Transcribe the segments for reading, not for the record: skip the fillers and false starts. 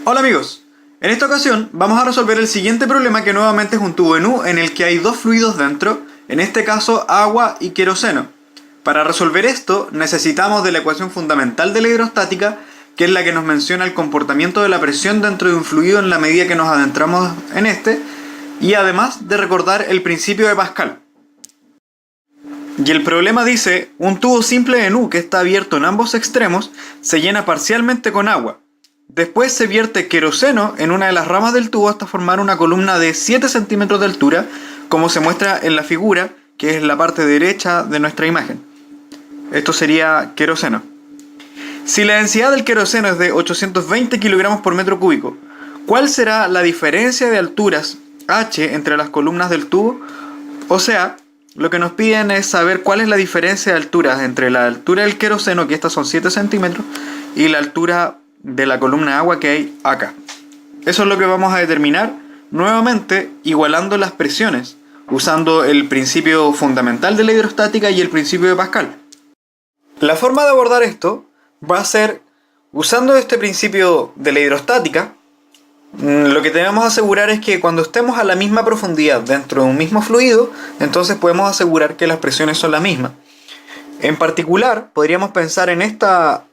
Hola amigos, en esta ocasión vamos a resolver el siguiente problema, que nuevamente es un tubo en U en el que hay dos fluidos dentro, en este caso agua y queroseno. Para resolver esto necesitamos de la ecuación fundamental de la hidrostática, que es la que nos menciona el comportamiento de la presión dentro de un fluido en la medida que nos adentramos en este, y además de recordar el principio de Pascal. Y el problema dice: un tubo simple en U que está abierto en ambos extremos se llena parcialmente con agua. Después se vierte queroseno en una de las ramas del tubo hasta formar una columna de 7 centímetros de altura, como se muestra en la figura, que es la parte derecha de nuestra imagen. Esto sería queroseno. Si la densidad del queroseno es de 820 kilogramos por metro cúbico, ¿cuál será la diferencia de alturas H entre las columnas del tubo? O sea, lo que nos piden es saber cuál es la diferencia de alturas entre la altura del queroseno, que estas son 7 centímetros, y la altura de la columna de agua que hay acá. Eso es lo que vamos a determinar, nuevamente igualando las presiones, usando el principio fundamental de la hidrostática y el principio de Pascal. La forma de abordar esto va a ser usando este principio de la hidrostática. Lo que debemos asegurar es que cuando estemos a la misma profundidad dentro de un mismo fluido, entonces podemos asegurar que las presiones son las mismas. En particular, podríamos pensar en esta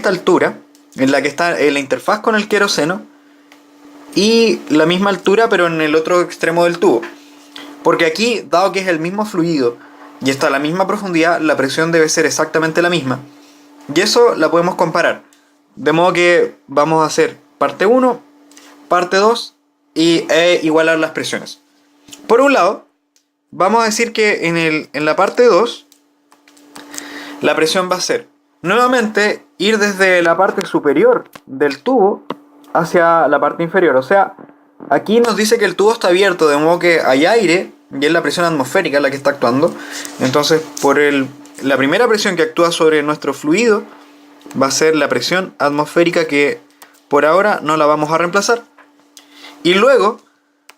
altura, en la que está la interfaz con el queroseno, y la misma altura pero en el otro extremo del tubo. Porque aquí, dado que es el mismo fluido y está a la misma profundidad, la presión debe ser exactamente la misma. Y eso la podemos comparar. De modo que vamos a hacer parte 1, parte 2 e igualar las presiones. Por un lado, vamos a decir que en la parte 2, la presión va a ser nuevamente ir desde la parte superior del tubo hacia la parte inferior. O sea, aquí nos dice que el tubo está abierto, de modo que hay aire y es la presión atmosférica la que está actuando. Entonces, la primera presión que actúa sobre nuestro fluido va a ser la presión atmosférica, que por ahora no la vamos a reemplazar. Y luego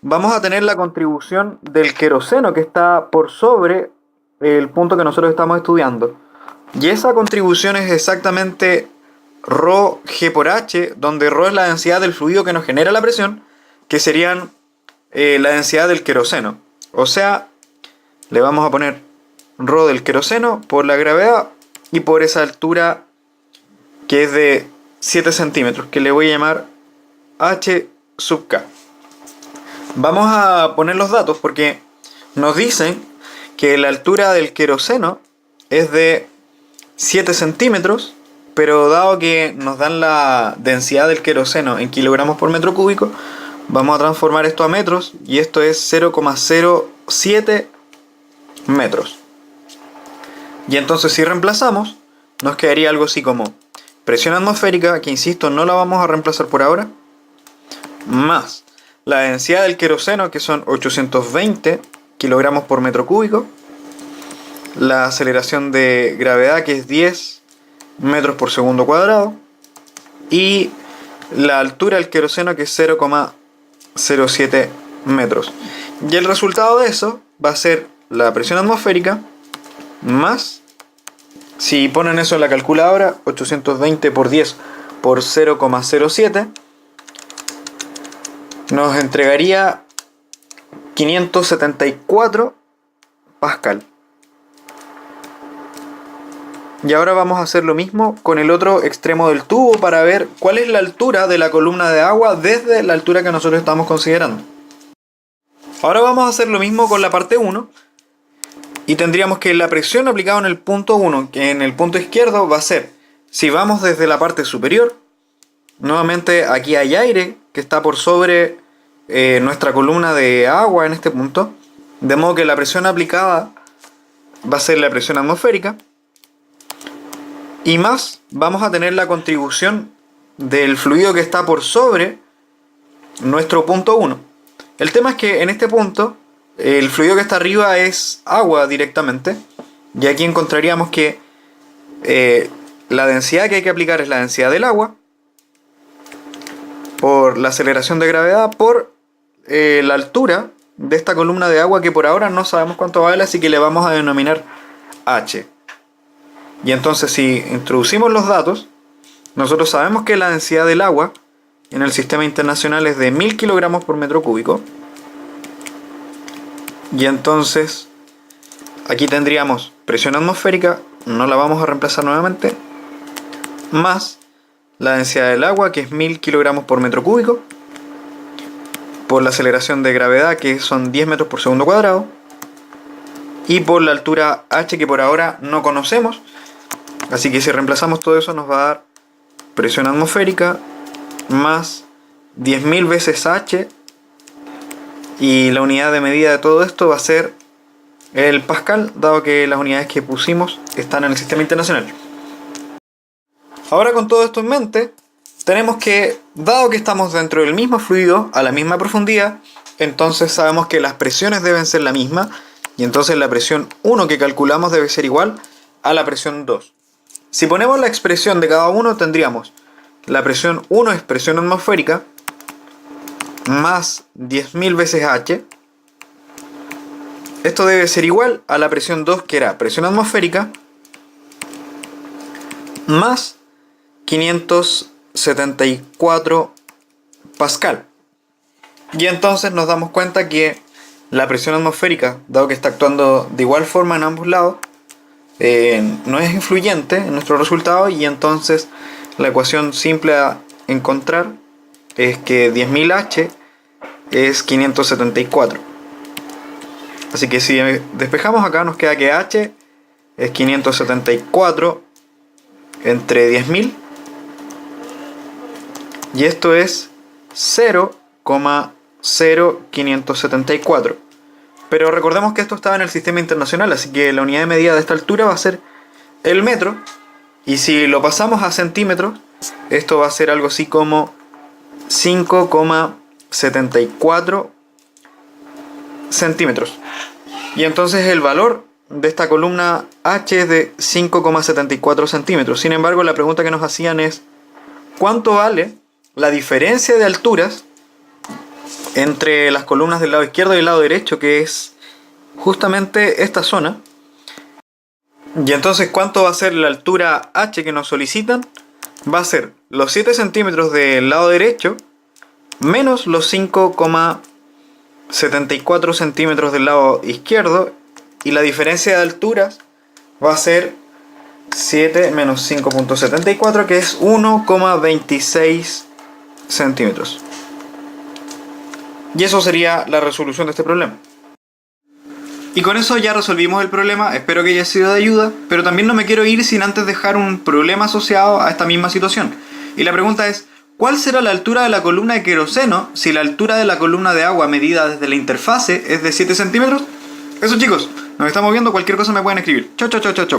vamos a tener la contribución del queroseno, que está por sobre el punto que nosotros estamos estudiando. Y esa contribución es exactamente ρ G por H, donde ρ es la densidad del fluido que nos genera la presión, que serían la densidad del queroseno. O sea, le vamos a poner ρ del queroseno por la gravedad y por esa altura que es de 7 centímetros, que le voy a llamar H sub K. Vamos a poner los datos porque nos dicen que la altura del queroseno es de 7 centímetros, pero dado que nos dan la densidad del queroseno en kilogramos por metro cúbico, vamos a transformar esto a metros, y esto es 0,07 metros. Y entonces, si reemplazamos, nos quedaría algo así como presión atmosférica, que insisto, no la vamos a reemplazar por ahora, más la densidad del queroseno, que son 820 kilogramos por metro cúbico, la aceleración de gravedad, que es 10 metros por segundo cuadrado, y la altura del queroseno, que es 0,07 metros. Y el resultado de eso va a ser la presión atmosférica más, si ponen eso en la calculadora, 820 por 10 por 0,07, nos entregaría 574 Pascal. Y ahora vamos a hacer lo mismo con el otro extremo del tubo para ver cuál es la altura de la columna de agua desde la altura que nosotros estamos considerando. Ahora vamos a hacer lo mismo con la parte 1. Y tendríamos que la presión aplicada en el punto 1, que en el punto izquierdo va a ser, si vamos desde la parte superior, nuevamente aquí hay aire que está por sobre nuestra columna de agua en este punto. De modo que la presión aplicada va a ser la presión atmosférica. Y más, vamos a tener la contribución del fluido que está por sobre nuestro punto 1. El tema es que en este punto el fluido que está arriba es agua directamente. Y aquí encontraríamos que la densidad que hay que aplicar es la densidad del agua por la aceleración de gravedad por la altura de esta columna de agua, que por ahora no sabemos cuánto vale, así que le vamos a denominar H. Y entonces, si introducimos los datos, nosotros sabemos que la densidad del agua en el sistema internacional es de 1000 kilogramos por metro cúbico. Y entonces aquí tendríamos presión atmosférica, no la vamos a reemplazar nuevamente, más la densidad del agua, que es 1000 kilogramos por metro cúbico, por la aceleración de gravedad, que son 10 metros por segundo cuadrado, y por la altura h, que por ahora no conocemos. Así que si reemplazamos todo eso nos va a dar presión atmosférica más 10.000 veces h, y la unidad de medida de todo esto va a ser el pascal, dado que las unidades que pusimos están en el sistema internacional. Ahora, con todo esto en mente, tenemos que, dado que estamos dentro del mismo fluido a la misma profundidad, entonces sabemos que las presiones deben ser la misma, y entonces la presión 1 que calculamos debe ser igual a la presión 2. Si ponemos la expresión de cada uno, tendríamos la presión 1 es presión atmosférica más 10.000 veces h. Esto debe ser igual a la presión 2, que era presión atmosférica más 574 pascal. Y entonces nos damos cuenta que la presión atmosférica, dado que está actuando de igual forma en ambos lados, no es influyente en nuestro resultado, y entonces la ecuación simple a encontrar es que 10.000 h es 574. Así que si despejamos acá, nos queda que h es 574 entre 10.000, y esto es 0,0574. Pero recordemos que esto estaba en el sistema internacional, así que la unidad de medida de esta altura va a ser el metro, y si lo pasamos a centímetros, esto va a ser algo así como 5,74 centímetros. Y entonces el valor de esta columna h es de 5,74 centímetros. Sin embargo, la pregunta que nos hacían es: ¿cuánto vale la diferencia de alturas entre las columnas del lado izquierdo y el lado derecho, que es justamente esta zona? Y entonces, ¿cuánto va a ser la altura h que nos solicitan? Va a ser los 7 centímetros del lado derecho menos los 5,74 centímetros del lado izquierdo, y la diferencia de alturas va a ser 7 menos 5,74, que es 1,26 centímetros. Y eso sería la resolución de este problema. Y con eso ya resolvimos el problema. Espero que haya sido de ayuda, pero también no me quiero ir sin antes dejar un problema asociado a esta misma situación. Y la pregunta es: ¿cuál será la altura de la columna de queroseno si la altura de la columna de agua medida desde la interfase es de 7 centímetros? Eso, chicos, nos estamos viendo. Cualquier cosa me pueden escribir. Chau, chau, chau, chau, chau.